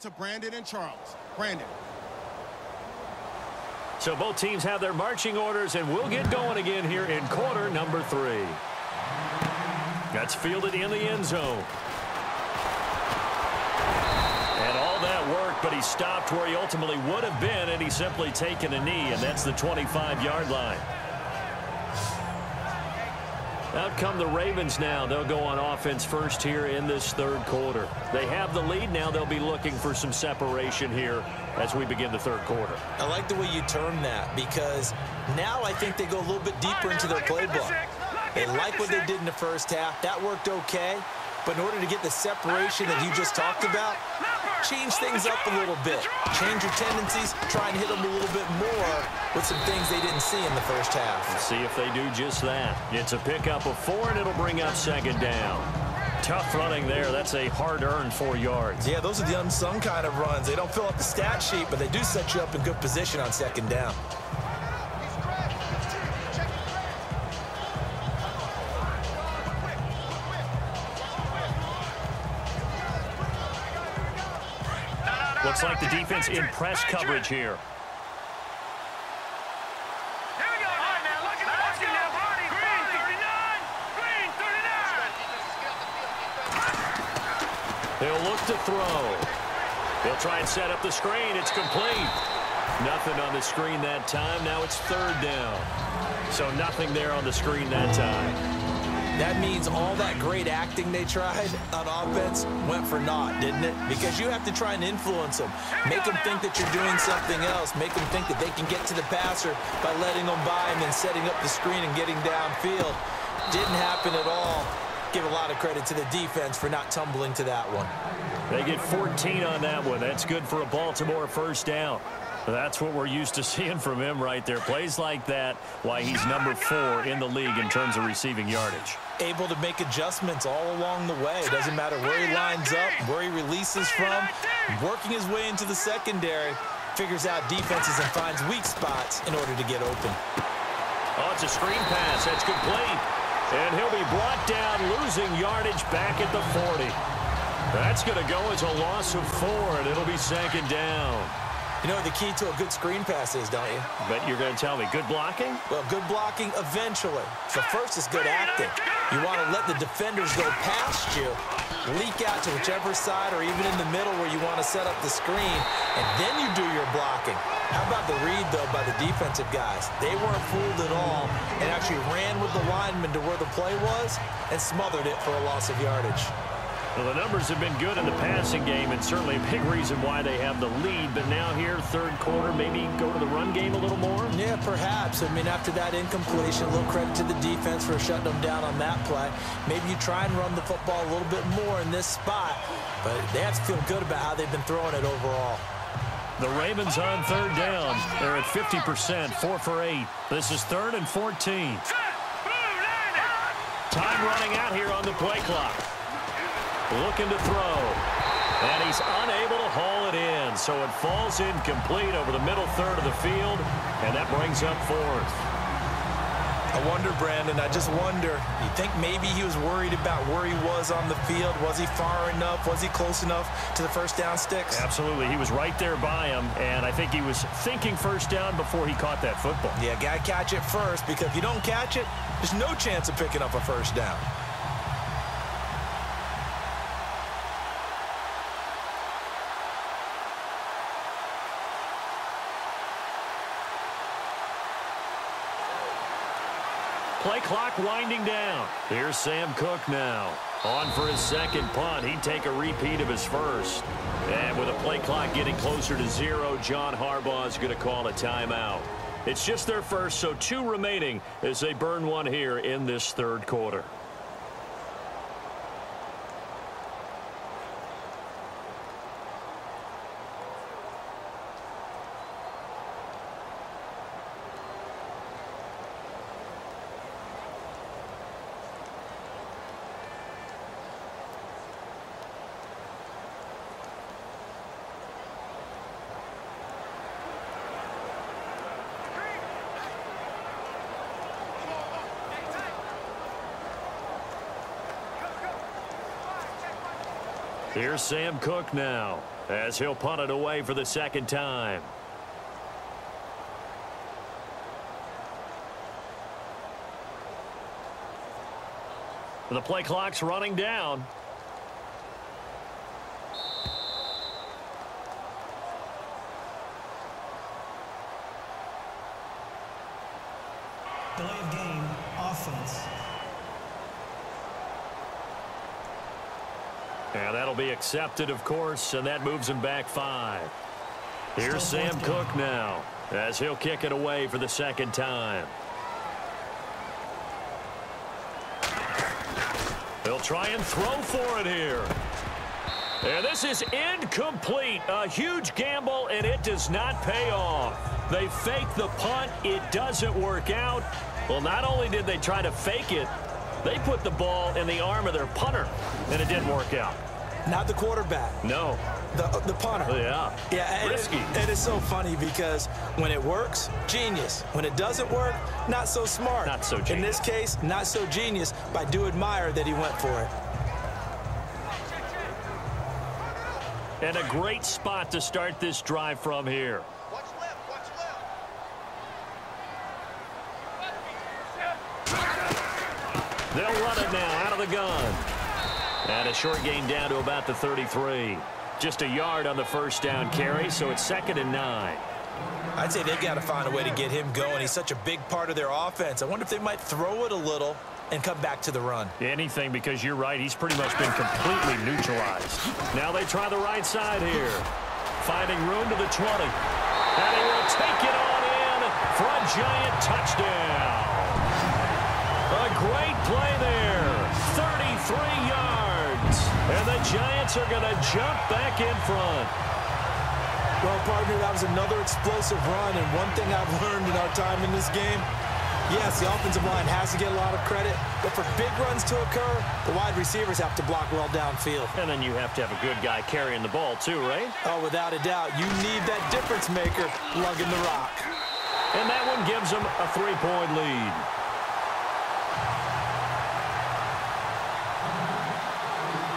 to Brandon and Charles. Brandon. So both teams have their marching orders, and we'll get going again here in quarter number 3. That's fielded in the end zone. And all that work, but he stopped where he ultimately would have been, and he's simply taken a knee, and that's the 25-yard line. Out come the Ravens now. They'll go on offense first here in this third quarter. They have the lead now. They'll be looking for some separation here as we begin the third quarter. I like the way you term that, because now I think they go a little bit deeper into their playbook. They like what they did in the first half. That worked okay. But in order to get the separation that you just talked about, change things up a little bit. Change your tendencies. Try and hit them a little bit more with some things they didn't see in the first half. Let's see if they do just that. It's a pickup of 4, and it'll bring up second down. Tough running there. That's a hard-earned 4 yards. Yeah, those are the unsung kind of runs. They don't fill up the stat sheet, but they do set you up in good position on second down. Looks like the defense in press coverage here. He'll look to throw. He'll try and set up the screen. It's complete. Nothing on the screen that time. Now it's third down. So nothing there on the screen that time. That means all that great acting they tried on offense went for naught, didn't it? Because you have to try and influence them. Make them think that you're doing something else. Make them think that they can get to the passer by letting them by and then setting up the screen and getting downfield. Didn't happen at all. Give a lot of credit to the defense for not tumbling to that one. They get 14 on that one. That's good for a Baltimore first down. That's what we're used to seeing from him right there. Plays like that, why he's number 4 in the league in terms of receiving yardage. Able to make adjustments all along the way. Doesn't matter where he lines up, where he releases from. Working his way into the secondary, figures out defenses and finds weak spots in order to get open. Oh, it's a screen pass. That's complete. And he'll be brought down, losing yardage back at the 40. That's going to go as a loss of 4, and it'll be second down. You know what the key to a good screen pass is, don't you? But you're going to tell me, good blocking? Well, good blocking eventually. So first is good acting. You want to let the defenders go past you, leak out to whichever side or even in the middle where you want to set up the screen, and then you do your blocking. How about the read, though, by the defensive guys? They weren't fooled at all and actually ran with the lineman to where the play was and smothered it for a loss of yardage. Well, the numbers have been good in the passing game, and certainly a big reason why they have the lead. But now here, third quarter, maybe go to the run game a little more? Yeah, perhaps. I mean, after that incompletion, a little credit to the defense for shutting them down on that play. Maybe you try and run the football a little bit more in this spot, but they have to feel good about how they've been throwing it overall. The Ravens on third down. They're at 50%, 4 for 8. This is 3rd and 14. Time running out here on the play clock. Looking to throw. And he's unable to haul it in. So it falls incomplete over the middle third of the field. And that brings up 4th. I wonder, Brandon, I just wonder, you think maybe he was worried about where he was on the field? Was he far enough? Was he close enough to the first down sticks? Absolutely. He was right there by him, and I think he was thinking first down before he caught that football. Yeah, got to catch it first, because if you don't catch it, there's no chance of picking up a first down. Play clock winding down. Here's Sam Cook now. On for his second punt. He'd take a repeat of his first. And with a play clock getting closer to 0, John Harbaugh is going to call a timeout. It's just their first, so 2 remaining as they burn one here in this third quarter. Here's Sam Cook now. as he'll punt it away for the second time. The play clock's running down. Delay of game, offense. And that'll be accepted, of course, and that moves him back 5. Here's Sam Cook now, as he'll kick it away for the second time. He'll try and throw for it here. And this is incomplete. A huge gamble, and it does not pay off. They fake the punt. It doesn't work out. Well, not only did they try to fake it, they put the ball in the arm of their punter, and it didn't work out. Not the quarterback. No. The punter. Yeah. Yeah, risky. It is so funny because when it works, genius. When it doesn't work, not so smart. Not so genius. In this case, not so genius, but I do admire that he went for it. And a great spot to start this drive from here. Watch left, watch left. They'll run it now out of the gun. And a short gain down to about the 33. Just a yard on the first down carry, so it's 2nd and 9. I'd say they've got to find a way to get him going. He's such a big part of their offense. I wonder if they might throw it a little and come back to the run. Anything, because you're right. He's pretty much been completely neutralized. Now they try the right side here. Finding room to the 20. And he will take it on in for a giant touchdown. A great play there. 33 yards. And the Giants are going to jump back in front. Well, partner, that was another explosive run. And one thing I've learned in our time in this game, yes, the offensive line has to get a lot of credit, but for big runs to occur, the wide receivers have to block well downfield. And then you have to have a good guy carrying the ball too, right? Oh, without a doubt. You need that difference maker lugging the rock. And that one gives them a 3-point lead.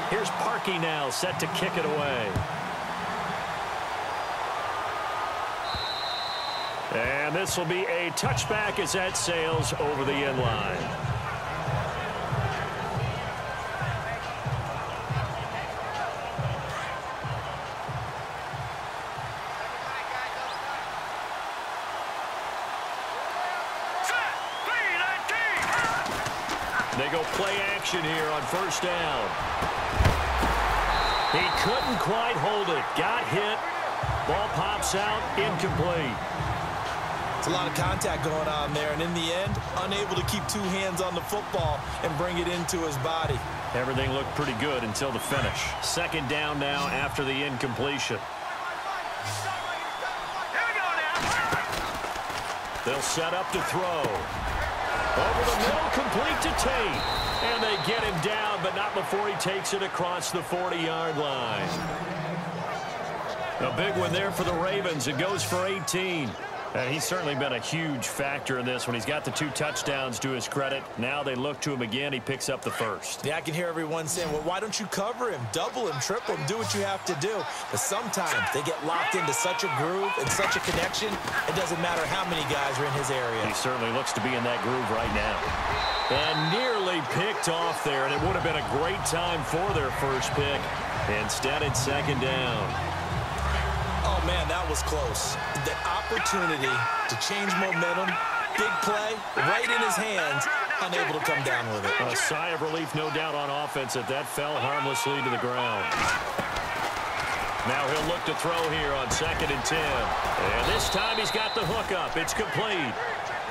Here's Parkey now, set to kick it away. And this will be a touchback as that sails over the end line. They go play action here on first down. He couldn't quite hold it. Got hit. Ball pops out. Incomplete. It's a lot of contact going on there, and in the end, unable to keep two hands on the football and bring it into his body. Everything looked pretty good until the finish. 2nd down now after the incompletion. They'll set up to throw. Over the middle, complete to Tate. And they get him down, but not before he takes it across the 40-yard line. A big one there for the Ravens. It goes for 18. And he's certainly been a huge factor in this when he's got the 2 touchdowns to his credit. Now they look to him again. He picks up the first. Yeah, I can hear everyone saying, well, why don't you cover him, double him, triple him, do what you have to do. But sometimes they get locked into such a groove and such a connection, it doesn't matter how many guys are in his area. He certainly looks to be in that groove right now. And nearly picked off there, and it would have been a great time for their first pick. Instead, it's 2nd down. Oh, man, that was close. The opportunity to change momentum, big play, right in his hands, unable to come down with it. A sigh of relief, no doubt, on offense that fell harmlessly to the ground. Now he'll look to throw here on 2nd and 10. And this time he's got the hook up. It's complete.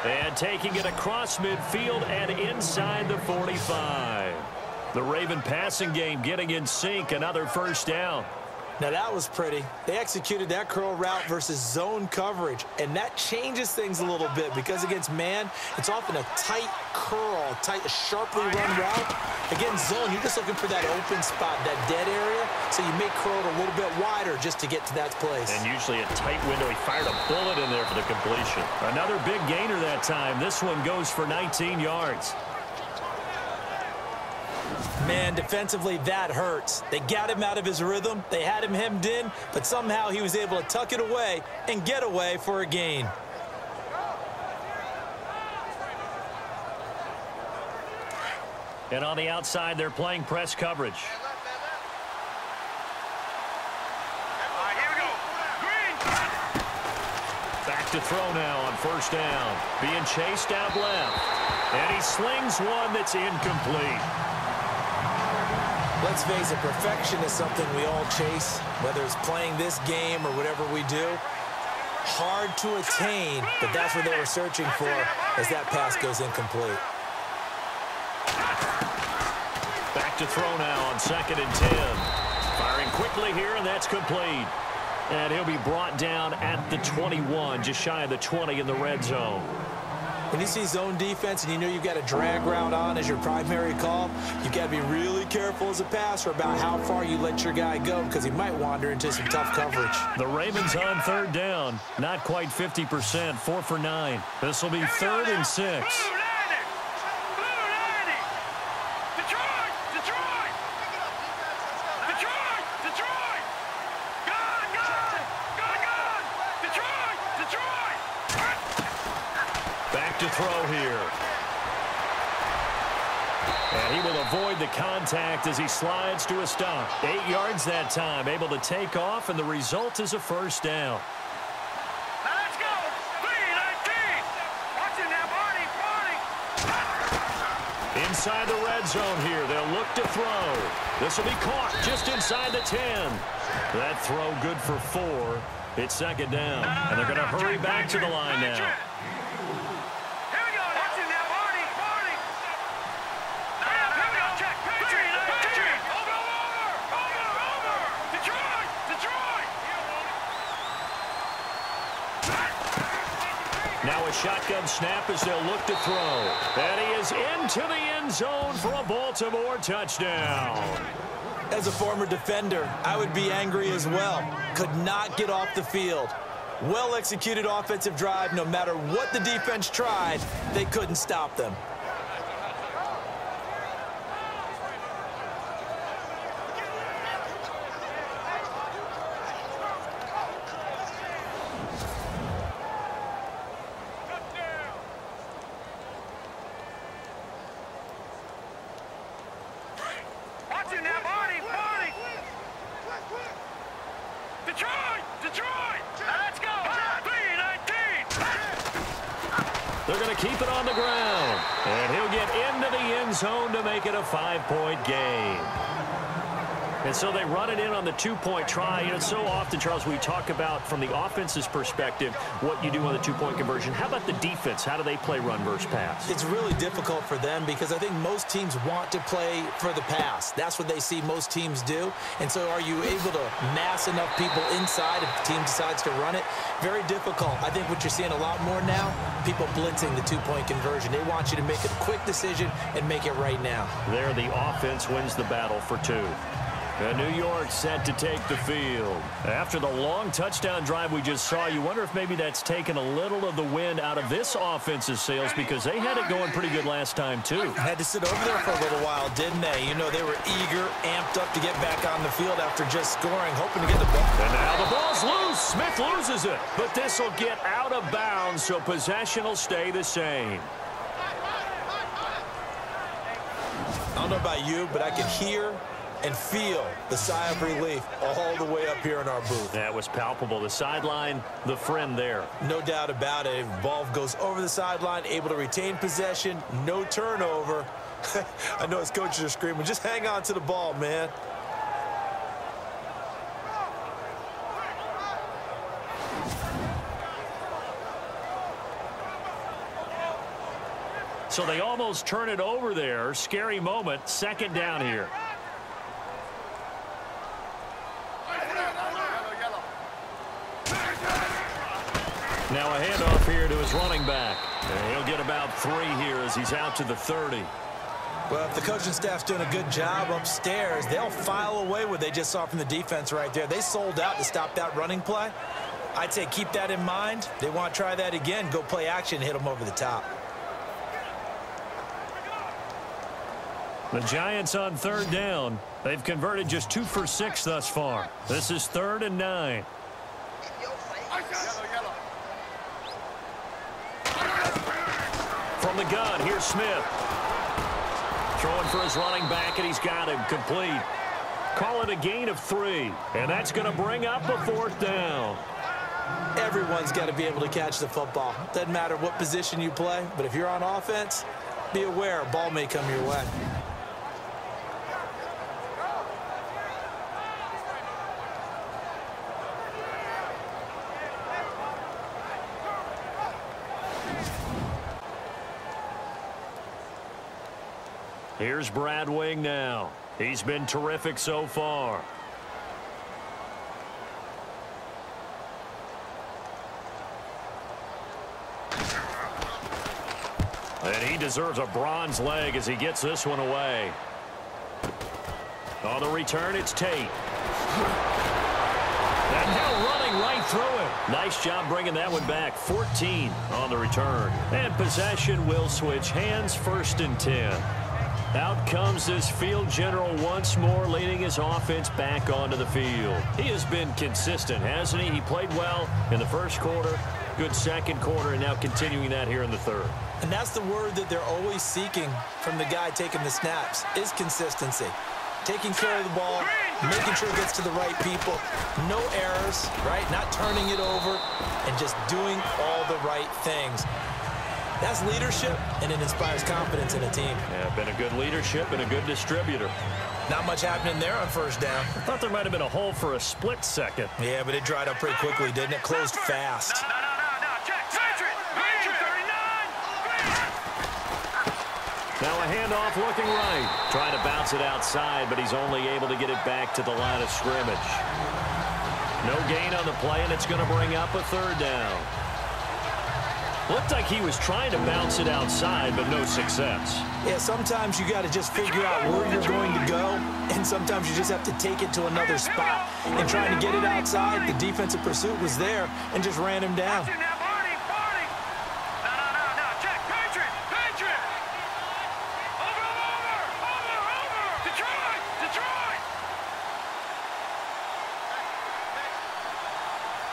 And taking it across midfield and inside the 45. The Raven passing game getting in sync. Another first down. Now, that was pretty. They executed that curl route versus zone coverage, and that changes things a little bit because against man, it's often a tight curl, sharply run route. Against zone, you're just looking for that open spot, that dead area, so you may curl it a little bit wider just to get to that place. And usually a tight window. He fired a bullet in there for the completion. Another big gainer that time. This one goes for 19 yards. Man, defensively, that hurts. They got him out of his rhythm. They had him hemmed in, but somehow he was able to tuck it away and get away for a gain. And on the outside, they're playing press coverage. Back to throw now on first down. Being chased out left. And he slings one that's incomplete. Let's face it, perfection is something we all chase, whether it's playing this game or whatever we do. Hard to attain, but that's what they were searching for as that pass goes incomplete. Back to throw now on 2nd and 10. Firing quickly here, and that's complete. And he'll be brought down at the 21, just shy of the 20 in the red zone. When you see zone defense and you know you've got a drag route on as your primary call, you've got to be really careful as a passer about how far you let your guy go because he might wander into some tough coverage. The Ravens on 3rd down. Not quite 50%, 4 for 9. This will be 3rd and 6. To throw here. And he will avoid the contact as he slides to a stop. 8 yards that time, able to take off, and the result is a first down. Now let's go. 3-19. Watching that body. Inside the red zone here, they'll look to throw. This will be caught just inside the 10. That throw good for 4. It's 2nd down, and they're going to hurry back to the line now. Now a shotgun snap as they'll look to throw. And he is into the end zone for a Baltimore touchdown. As a former defender, I would be angry as well. Could not get off the field. Well-executed offensive drive. No matter what the defense tried, they couldn't stop them. They're going to keep it on the ground. And he'll get into the end zone to make it a 5-point game. And so they run it in on the 2-point try. You know, so often, Charles, we talk about from the offense's perspective what you do on the 2-point conversion. How about the defense? How do they play run versus pass? It's really difficult for them because I think most teams want to play for the pass. That's what they see most teams do. And so are you able to mass enough people inside if the team decides to run it? Very difficult. I think what you're seeing a lot more now, people blitzing the 2-point conversion. They want you to make a quick decision and make it right now. There, the offense wins the battle for 2. And New York set to take the field. After the long touchdown drive we just saw, you wonder if maybe that's taken a little of the wind out of this offense's sails because they had it going pretty good last time, too. Had to sit over there for a little while, didn't they? You know, they were eager, amped up to get back on the field after just scoring, hoping to get the ball. And now the ball's loose. Smith loses it. But this will get out of bounds, so possession will stay the same. I don't know about you, but I can hear and feel the sigh of relief all the way up here in our booth. That was palpable. The sideline, the friend there. No doubt about it. Ball goes over the sideline, able to retain possession, no turnover. I know his coaches are screaming, just hang on to the ball, man. So they almost turn it over there. Scary moment. 2nd down here. Now a handoff here to his running back. And he'll get about 3 here as he's out to the 30. Well, if the coaching staff's doing a good job upstairs, they'll file away what they just saw from the defense right there. They sold out to stop that running play. I'd say keep that in mind. They want to try that again, go play action, hit them over the top. The Giants on third down. They've converted just 2 for 6 thus far. This is 3rd and 9. From the gun, here's Smith. Throwing for his running back, and he's got him complete. Call it a gain of 3, and that's going to bring up a 4th down. Everyone's got to be able to catch the football. Doesn't matter what position you play, but if you're on offense, be aware a ball may come your way. Here's Brad Wing now. He's been terrific so far. And he deserves a bronze leg as he gets this one away. On the return, it's Tate. And now running right through it. Nice job bringing that one back. 14 on the return. And possession will switch hands, 1st and 10. Out comes this field general once more, leading his offense back onto the field. He has been consistent, hasn't he? He played well in the first quarter, good second quarter, and now continuing that here in the third. And that's the word that they're always seeking from the guy taking the snaps, is consistency. Taking care of the ball, making sure it gets to the right people, no errors, right? Not turning it over, and just doing all the right things. That's leadership, and it inspires confidence in a team. Yeah, been a good leadership and a good distributor. Not much happening there on 1st down. I thought there might have been a hole for a split second. Yeah, but it dried up pretty quickly, didn't it? Closed fast. No, check. Now a handoff looking right. Trying to bounce it outside, but he's only able to get it back to the line of scrimmage. No gain on the play, and it's going to bring up a 3rd down. Looked like he was trying to bounce it outside, but no success. Yeah, sometimes you got to just figure out where you're going to go, and sometimes you just have to take it to another spot. And trying to get it outside, the defensive pursuit was there and just ran him down. No, check. Patriot. Over. Detroit.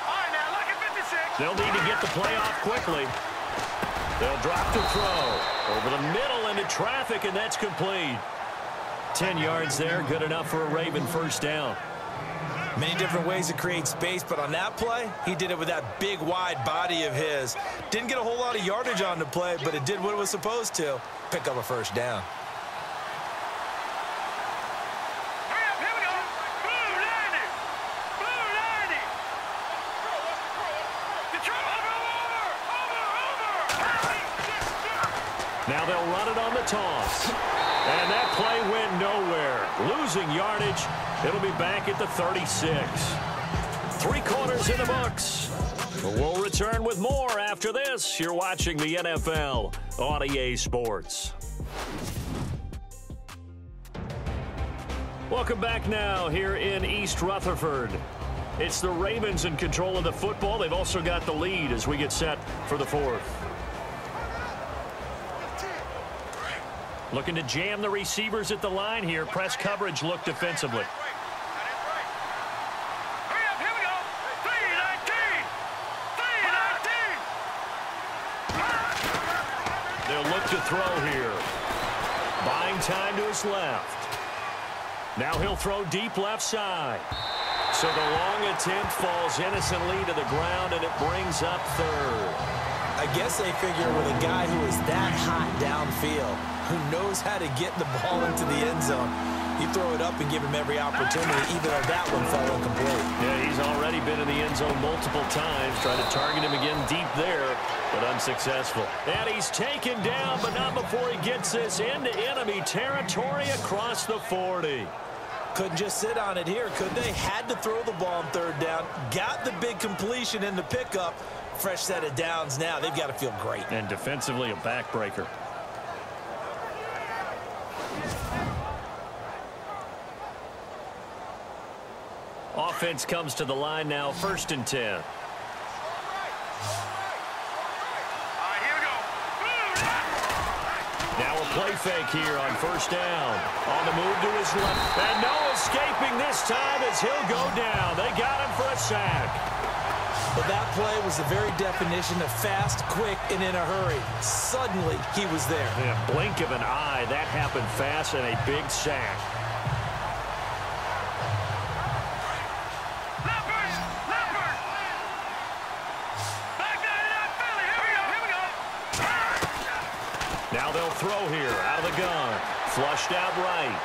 All right, now look at 56. They'll need to get the play off quickly. They'll drop the throw over the middle into traffic, and that's complete. 10 yards there, good enough for a Raven 1st down. Many different ways to create space, but on that play, he did it with that big, wide body of his. Didn't get a whole lot of yardage on the play, but it did what it was supposed to. Pick up a 1st down. Here we go. Blue 90. Detroit. Now they'll run it on the toss. And that play went nowhere. Losing yardage. It'll be back at the 36. 3 quarters in the books. We'll return with more after this. You're watching the NFL on EA Sports. Welcome back now here in East Rutherford. It's the Ravens in control of the football. They've also got the lead as we get set for the 4th. Looking to jam the receivers at the line here. Press coverage look defensively. Here we go. 3-19. They'll look to throw here. Buying time to his left. Now he'll throw deep left side. So the long attempt falls innocently to the ground, and it brings up 3rd. I guess they figure with a guy who is that hot downfield, who knows how to get the ball into the end zone, you throw it up and give him every opportunity, even though that one fell incomplete. Yeah, he's already been in the end zone multiple times, trying to target him again deep there, but unsuccessful. And he's taken down, but not before he gets this into enemy territory across the 40. Couldn't just sit on it here, could they? Had to throw the ball on 3rd down, got the big completion in the pickup. Fresh set of downs now. They've got to feel great. And defensively, a backbreaker. Offense comes to the line now, 1st and 10. All right, here we go. Now a play fake here on first down. On the move to his left. And no escaping this time as he'll go down. They got him for a sack. Well, that play was the very definition of fast, quick, and in a hurry. Suddenly, he was there. In a blink of an eye, that happened fast and a big sack. Now they'll throw here out of the gun. Flushed out right.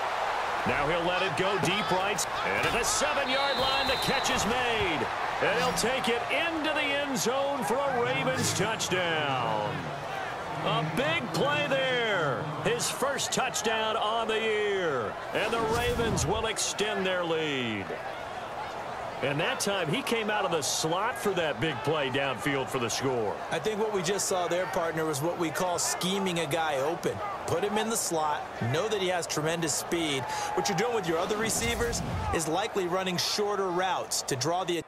Now he'll let it go deep right. And at the 7-yard line, the catch is made. And he'll take it into the end zone for a Ravens touchdown. A big play there. His first touchdown on the year. And the Ravens will extend their lead. And that time, he came out of the slot for that big play downfield for the score. I think what we just saw there, partner, was what we call scheming a guy open. Put him in the slot, know that he has tremendous speed. What you're doing with your other receivers is likely running shorter routes to draw the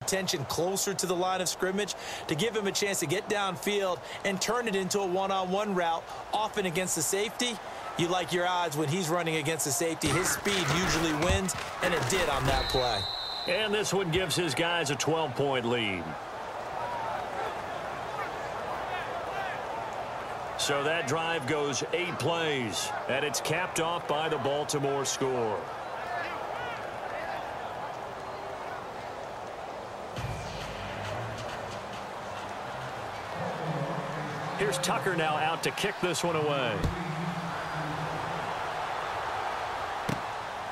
attention closer to the line of scrimmage to give him a chance to get downfield and turn it into a one-on-one route, often against the safety. You like your odds when he's running against the safety. His speed usually wins, and it did on that play. And this one gives his guys a 12-point lead. So that drive goes 8 plays, and it's capped off by the Baltimore score. Here's Tucker now out to kick this one away.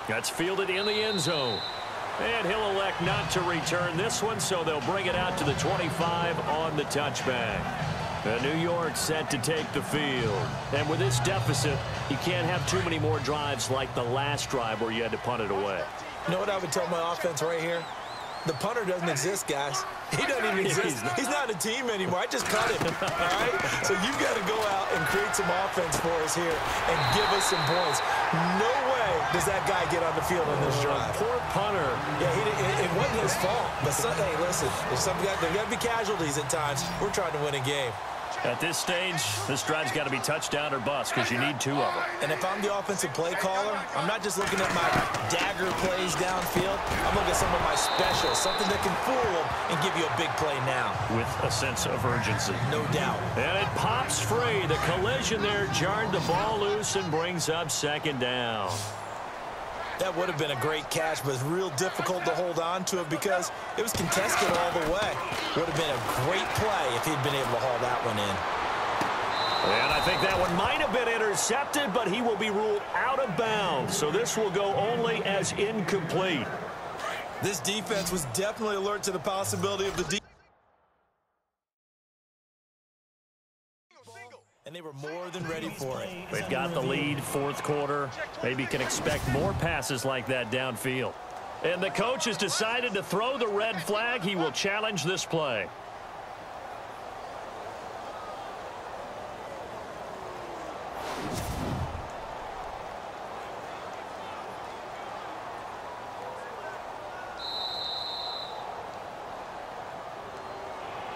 That's fielded in the end zone. And he'll elect not to return this one, so they'll bring it out to the 25 on the touchback. New York set to take the field. And with this deficit, you can't have too many more drives like the last drive where you had to punt it away. You know what I would tell my offense right here? The punter doesn't exist, guys. He doesn't even exist. He's not a team anymore. I just cut him, all right? So you've got to go out and create some offense for us here and give us some points. No way does that guy get on the field on this drive. Poor punter. Yeah, it wasn't his fault. But, hey, listen, there's got to be casualties at times. We're trying to win a game. At this stage, this drive's got to be touchdown or bust because you need 2 of them. And if I'm the offensive play caller, I'm not just looking at my dagger plays downfield. I'm looking at some of my specials, something that can fool them and give you a big play now. With a sense of urgency. No doubt. And it pops free. The collision there jarred the ball loose and brings up 2nd down. That would have been a great catch, but it's real difficult to hold on to it because it was contested all the way. Would have been a great play if he'd been able to haul that one in. And I think that one might have been intercepted, but he will be ruled out of bounds. So this will go only as incomplete. This defense was definitely alert to the possibility of the and they were more than ready for it. They've got the lead, 4th quarter. Maybe can expect more passes like that downfield. And the coach has decided to throw the red flag. He will challenge this play.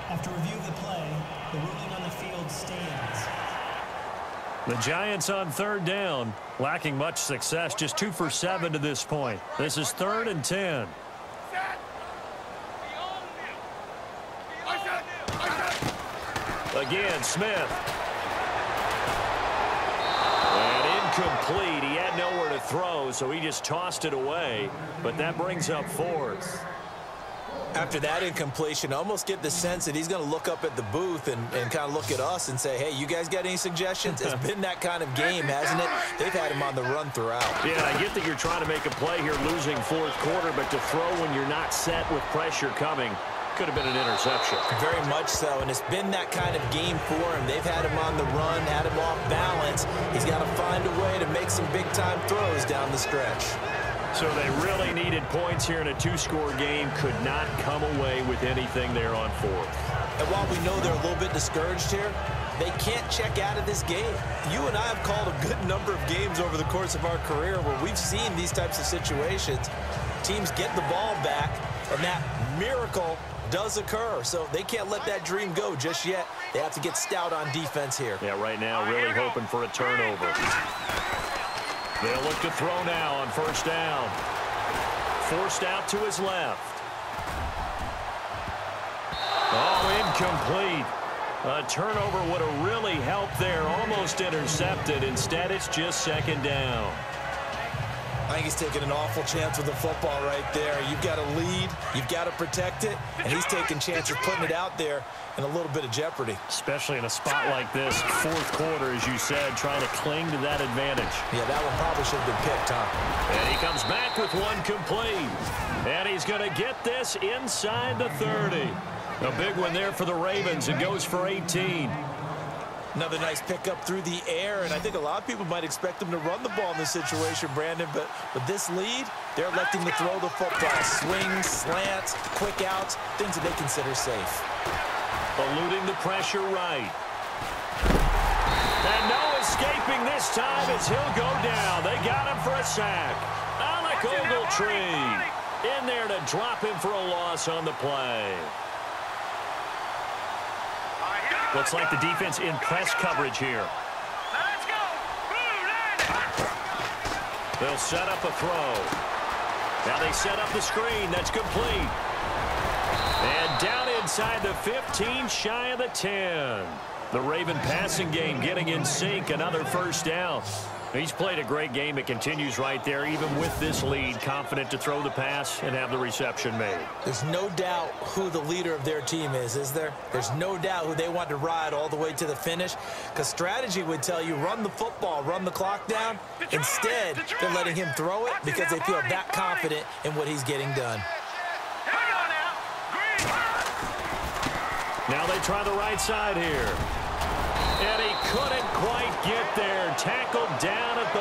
After review of the play, the ruling on the field stands. The Giants on 3rd down, lacking much success, just 2 for 7 to this point. This is 3rd and 10. Again, Smith. And incomplete. He had nowhere to throw, so he just tossed it away. But that brings up 4th. After that incompletion, I almost get the sense that he's going to look up at the booth and kind of look at us and say, hey, you guys got any suggestions? It's been that kind of game, hasn't it? They've had him on the run throughout. Yeah, I get that you're trying to make a play here losing 4th quarter, but to throw when you're not set with pressure coming could have been an interception. Very much so, and it's been that kind of game for him. They've had him on the run, had him off balance. He's got to find a way to make some big-time throws down the stretch. So they really needed points here in a 2-score game. Could not come away with anything there on 4th. And while we know they're a little bit discouraged here, They can't check out of this game. You and I have called a good number of games over the course of our career where we've seen these types of situations. Teams get the ball back, and that miracle does occur. So they can't let that dream go just yet. They have to get stout on defense here. Yeah, right now really hoping for a turnover. They'll look to throw now on first down. Forced out to his left. Oh, incomplete. A turnover would have really helped there. Almost intercepted. Instead, it's just second down. I think he's taking an awful chance with the football right there. You've got to lead. You've got to protect it. And he's taking chances putting it out there in a little bit of jeopardy. Especially in a spot like this, fourth quarter, as you said, trying to cling to that advantage. Yeah, that one probably should have been picked, huh? And he comes back with one complete. And he's going to get this inside the 30. A big one there for the Ravens. It goes for 18. Another nice pickup through the air, and I think a lot of people might expect them to run the ball in this situation, Brandon, but with this lead, they're electing to throw the football. Swings, slants, quick outs, things that they consider safe. Eluding the pressure right. And no escaping this time as he'll go down. They got him for a sack. Alec Ogletree in there to drop him for a loss on the play. Looks like the defense in press coverage here. Let's go. They'll set up a throw. Now they set up the screen. That's complete. And down inside the 15, shy of the 10. The Raven passing game getting in sync. Another first down. He's played a great game. It continues right there, even with this lead, confident to throw the pass and have the reception made. There's no doubt who the leader of their team is there? There's no doubt who they want to ride all the way to the finish, because strategy would tell you run the football, run the clock down. Instead, they're letting him throw it because they feel that confident in what he's getting done. Now they try the right side here. And he couldn't quite get there. Tackled down at the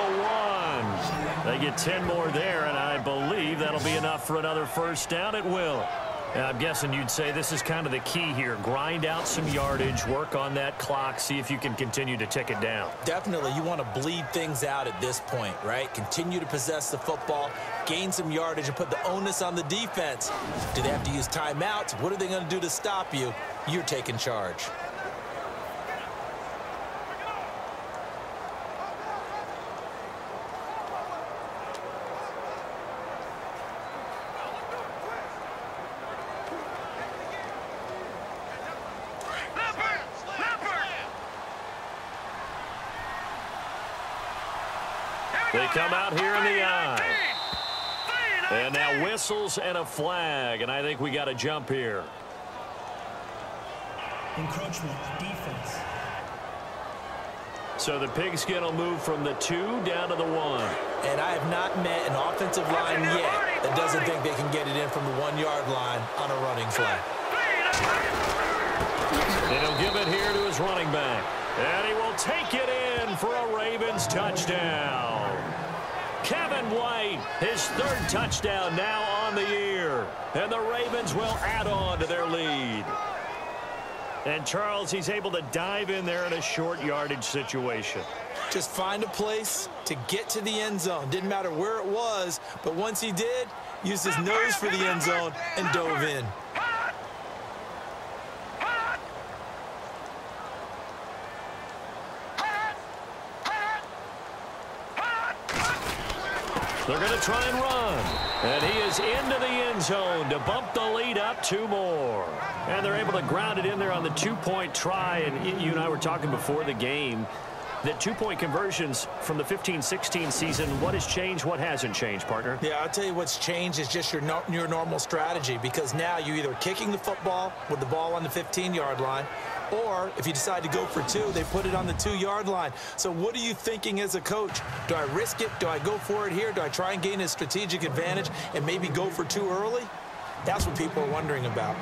1. They get 10 more there, and I believe that'll be enough for another first down. It will. And I'm guessing you'd say this is kind of the key here. Grind out some yardage, work on that clock, see if you can continue to tick it down. Definitely, you want to bleed things out at this point, right? Continue to possess the football, gain some yardage, and put the onus on the defense. Do they have to use timeouts? What are they going to do to stop you? You're taking charge. They come out here in the eye. And now whistles and a flag, and I think we got to jump here. Encroachment, defense. So the pigskin will move from the 2 down to the 1. And I have not met an offensive line yet that doesn't think they can get it in from the 1-yard line on a running play. And he'll give it here to his running back. And he will take it in for a Ravens touchdown. Kevin White, his 3rd touchdown now on the year. And the Ravens will add on to their lead. And Charles, he's able to dive in there in a short yardage situation. Just find a place to get to the end zone. Didn't matter where it was, but once he did, used his nose for the end zone and dove in. They're going to try and run. And he is into the end zone to bump the lead up 2 more. And they're able to ground it in there on the 2-point try. And you and I were talking before the game that 2-point conversions from the 15-16 season, what has changed, what hasn't changed, partner? Yeah, I'll tell you what's changed is just your normal strategy, because now you're either kicking the football with the ball on the 15-yard line, or if you decide to go for 2, they put it on the 2-yard line. So what are you thinking as a coach? Do I risk it? Do I go for it here? Do I try and gain a strategic advantage and maybe go for 2 early? That's what people are wondering about.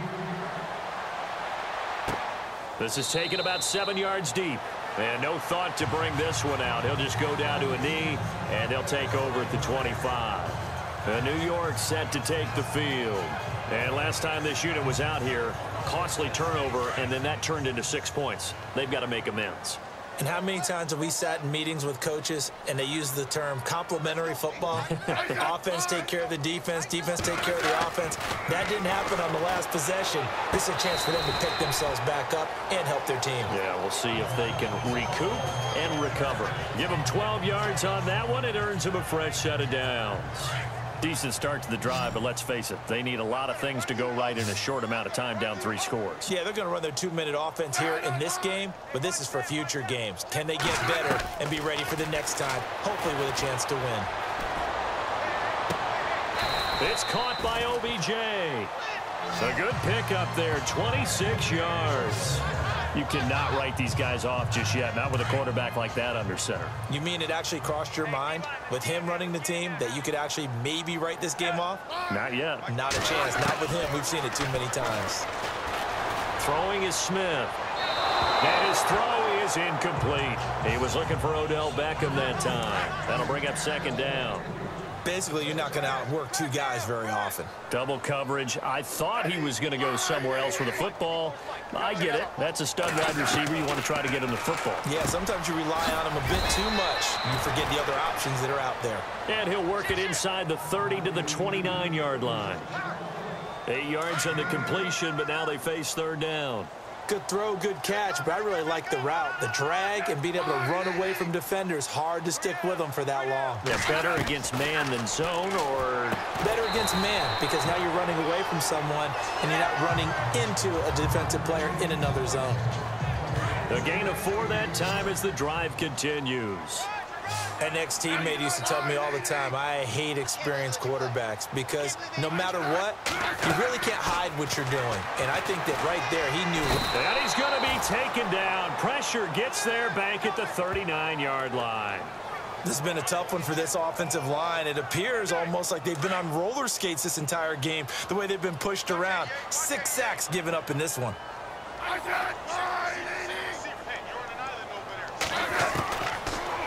This is taken about 7 yards deep. And no thought to bring this one out. He'll just go down to a knee, and they'll take over at the 25. New York set to take the field. And last time this unit was out here, costly turnover, and then that turned into 6 points. They've got to make amends. And how many times have we sat in meetings with coaches and they use the term complementary football? Offense take care of the defense, defense take care of the offense. That didn't happen on the last possession. This is a chance for them to pick themselves back up and help their team. Yeah, we'll see if they can recoup and recover. Give them 12 yards on that one. It earns them a fresh set of downs. Decent start to the drive, but let's face it, they need a lot of things to go right in a short amount of time, down 3 scores. Yeah, they're going to run their 2-minute offense here in this game, but this is for future games. Can they get better and be ready for the next time, hopefully with a chance to win? It's caught by OBJ. A good pickup there, 26 yards. You cannot write these guys off just yet, not with a quarterback like that under center. You mean it actually crossed your mind with him running the team that you could actually maybe write this game off? Not yet. Not a chance. Not with him. We've seen it too many times. Throwing is Smith. And his throw is incomplete. He was looking for Odell Beckham that time. That'll bring up second down. Basically, you're not going to outwork 2 guys very often. Double coverage. I thought he was going to go somewhere else with the football. I get it. That's a stud wide receiver. You want to try to get him the football. Yeah, sometimes you rely on him a bit too much. You forget the other options that are out there. And he'll work it inside the 30 to the 29-yard line. 8 yards on the completion, but now they face third down. Good throw, good catch, but I really like the route. The drag and being able to run away from defenders, hard to stick with them for that long. Yeah, better against man than zone, or? Better against man, because now you're running away from someone and you're not running into a defensive player in another zone. The gain of 4 that time as the drive continues. An ex-teammate used to tell me all the time, I hate experienced quarterbacks because no matter what, you really can't hide what you're doing. And I think that right there, he knew. And he's going to be taken down. Pressure gets there, back at the 39-yard line. This has been a tough one for this offensive line. It appears almost like they've been on roller skates this entire game, the way they've been pushed around. 6 sacks given up in this one.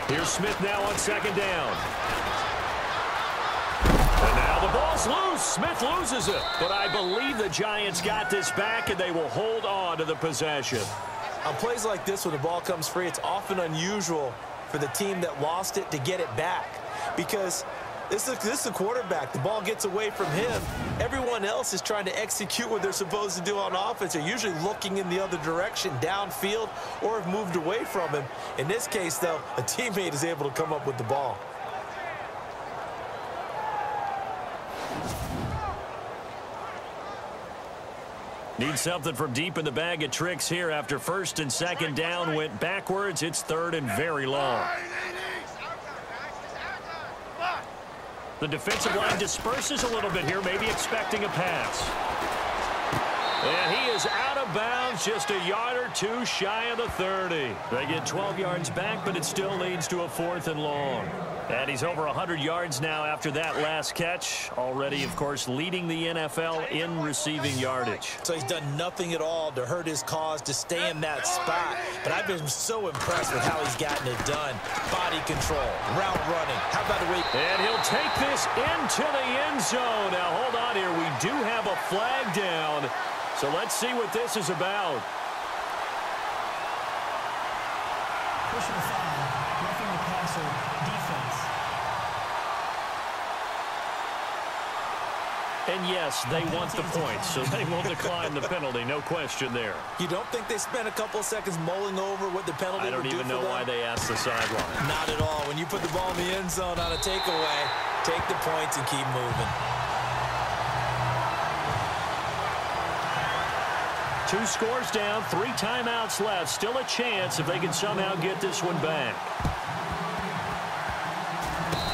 Here's Smith now on second down. And now the ball's loose. Smith loses it. But I believe the Giants got this back, and they will hold on to the possession. On plays like this, when the ball comes free, it's often unusual for the team that lost it to get it back. Because this is the quarterback. The ball gets away from him. Everyone else is trying to execute what they're supposed to do on offense. They're usually looking in the other direction, downfield, or have moved away from him. In this case, though, a teammate is able to come up with the ball. Need something from deep in the bag of tricks here after first and second down went backwards. It's third and very long. The defensive line disperses a little bit here, maybe expecting a pass. And he is out of bounds, just a yard or 2 shy of the 30. They get 12 yards back, but it still leads to a 4th and long. And he's over 100 yards now after that last catch. Already, of course, leading the NFL in receiving yardage. So he's done nothing at all to hurt his cause, to stay in that spot. But I've been so impressed with how he's gotten it done. Body control, route running. How about the way? And he'll take this into the end zone. Now, hold on here. We do have a flag down. So let's see what this is about. Personal foul, roughing the passer, defense. And yes, they want the points, so they will decline the penalty, no question there. You don't think they spent a couple of seconds mulling over what the penalty would do for them? I don't even know why they asked the sideline. Not at all. When you put the ball in the end zone on a takeaway, take the points and keep moving. 2 scores down, 3 timeouts left. Still a chance if they can somehow get this one back.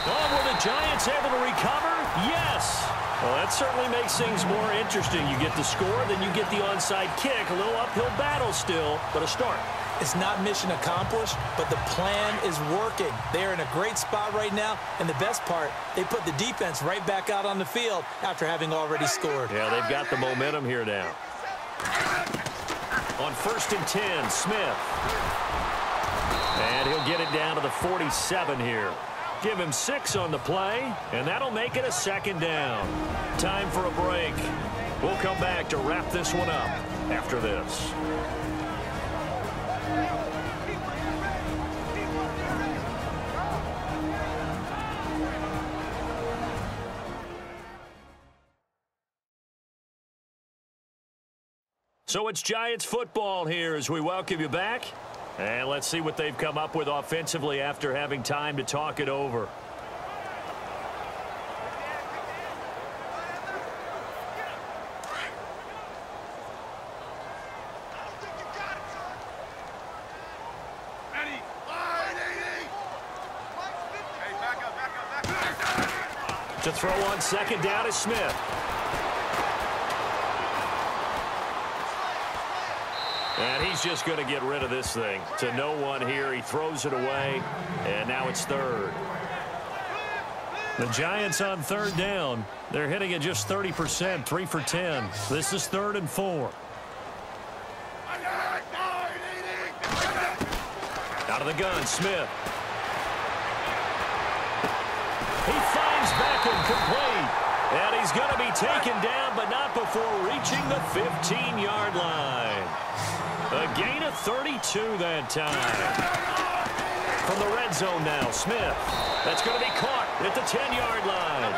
Oh, were the Giants able to recover? Yes. Well, that certainly makes things more interesting. You get the score, then you get the onside kick. A little uphill battle still, but a start. It's not mission accomplished, but the plan is working. They're in a great spot right now, and the best part, they put the defense right back out on the field after having already scored. Yeah, they've got the momentum here now. On 1st and 10, Smith. And he'll get it down to the 47 here. Give him 6 on the play, and that'll make it a 2nd down. Time for a break. We'll come back to wrap this one up after this. So it's Giants football here as we welcome you back. And let's see what they've come up with offensively after having time to talk it over. To throw on 2nd down is Smith. And he's just going to get rid of this thing. To no one here. He throws it away. And now it's 3rd. The Giants on 3rd down. They're hitting at just 30%, 3 for 10. This is 3rd and 4. Out of the gun, Smith. He finds Beckham complete. And he's going to be taken down, but not before reaching the 15-yard line. A gain of 32 that time. From the red zone now, Smith. That's going to be caught at the 10-yard line.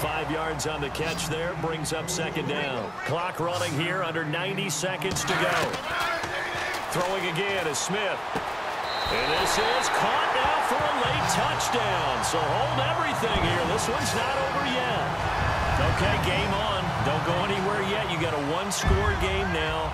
5 yards on the catch there, brings up 2nd down. Clock running here, under 90 seconds to go. Throwing again is Smith. And this is caught now for a late touchdown. So hold everything here. This one's not over yet. Okay, game on. Don't go anywhere yet. You got a 1-score game now.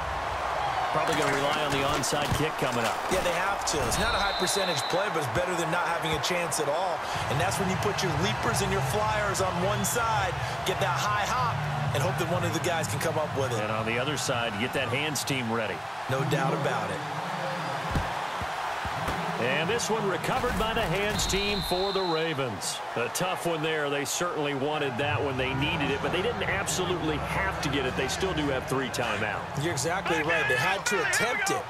Probably going to rely on the onside kick coming up. Yeah, they have to. It's not a high percentage play, but it's better than not having a chance at all. And that's when you put your leapers and your flyers on one side, get that high hop, and hope that one of the guys can come up with it. And on the other side, get that hands team ready. No doubt about it. And this one recovered by the hands team for the Ravens. A tough one there. They certainly wanted that when they needed it, but they didn't absolutely have to get it. They still do have 3 timeouts. You're exactly right. They had to attempt it.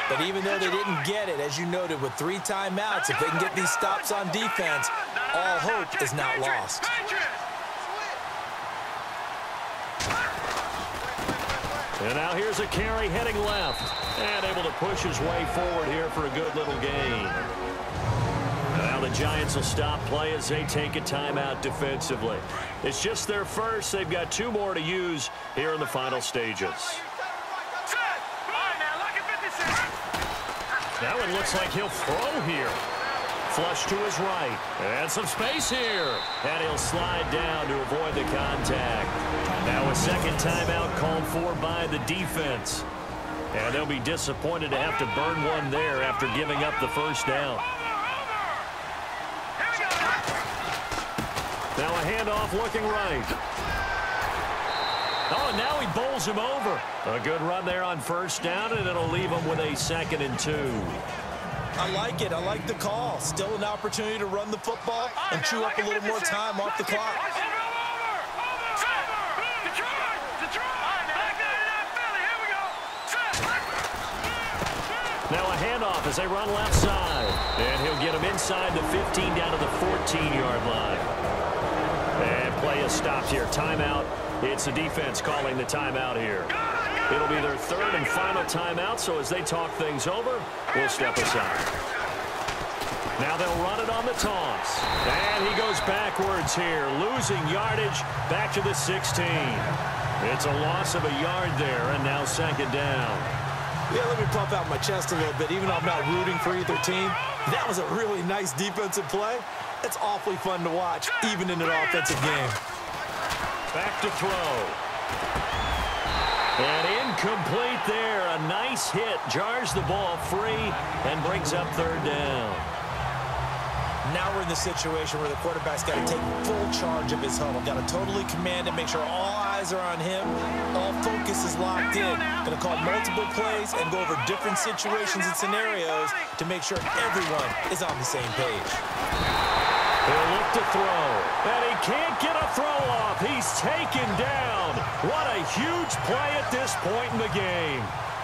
But even though they didn't get it, as you noted, with 3 timeouts, if they can get these stops on defense, all hope is not lost. And now here's a carry heading left. And able to push his way forward here for a good little gain. Now the Giants will stop play as they take a timeout defensively. It's just their first. They've got 2 more to use here in the final stages. Now it looks like he'll throw here. Flush to his right. And some space here. And he'll slide down to avoid the contact. Now a 2nd timeout called for by the defense. And they'll be disappointed to have to burn one there after giving up the 1st down. Now a handoff looking right. Oh, and now he bowls him over. A good run there on 1st down, and it'll leave him with a 2nd and 2. I like it. I like the call. Still an opportunity to run the football and chew up a little more time off the clock. Now a handoff as they run left side. And he'll get him inside the 15 down to the 14-yard line. And play is stopped here. Timeout. It's the defense calling the timeout here. It'll be their 3rd and final timeout, so as they talk things over, we'll step aside. Now they'll run it on the toss. And he goes backwards here, losing yardage back to the 16. It's a loss of a yard there, and now 2nd down. Yeah, let me pump out my chest a little bit. Even though I'm not rooting for either team, that was a really nice defensive play. It's awfully fun to watch, even in an offensive game. Back to throw. And incomplete there. A nice hit. Jars the ball free and brings up 3rd down. Now we're in the situation where the quarterback's got to take full charge of his huddle. Got to totally command it, make sure all eyes are on him. All focus is locked in. Going to call multiple plays and go over different situations and scenarios to make sure everyone is on the same page. He'll look to throw. And he can't get a throw off. He's taken down. What a huge play at this point in the game.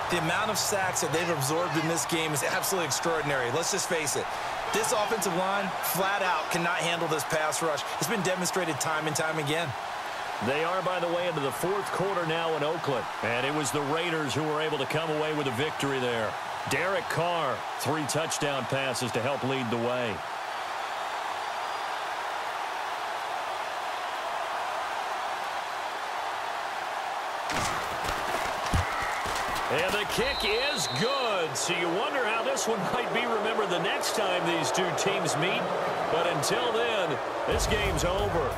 The amount of sacks that they've absorbed in this game is absolutely extraordinary. Let's just face it. This offensive line, flat out, cannot handle this pass rush. It's been demonstrated time and time again. They are, by the way, into the fourth quarter now in Oakland. And it was the Raiders who were able to come away with a victory there. Derek Carr, 3 touchdown passes to help lead the way. And the kick is good. So you wonder how this one might be remembered the next time these two teams meet. But until then, this game's over.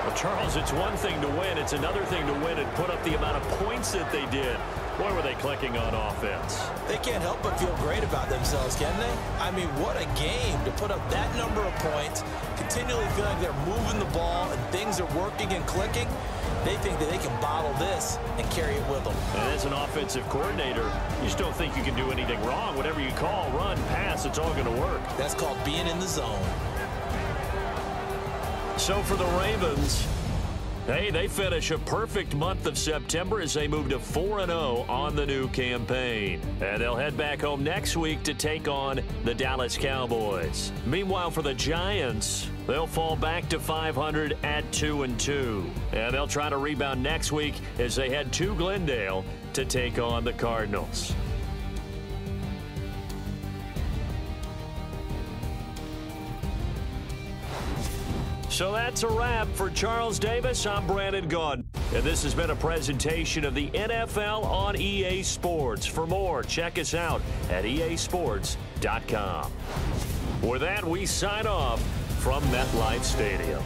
Well, Charles, it's one thing to win. It's another thing to win and put up the amount of points that they did. Boy, were they clicking on offense. They can't help but feel great about themselves, can they? I mean, what a game to put up that number of points, continually feel like they're moving the ball and things are working and clicking. They think that they can bottle this and carry it with them. And as an offensive coordinator, you just don't think you can do anything wrong. Whatever you call, run, pass, it's all going to work. That's called being in the zone. So for the Ravens, hey, they finish a perfect month of September as they move to 4-0 on the new campaign. And they'll head back home next week to take on the Dallas Cowboys. Meanwhile, for the Giants, they'll fall back to 500 at 2-2. And they'll try to rebound next week as they head to Glendale to take on the Cardinals. So that's a wrap. For Charles Davis, I'm Brandon Gaudin. And this has been a presentation of the NFL on EA Sports. For more, check us out at easports.com. With that, we sign off from MetLife Stadium.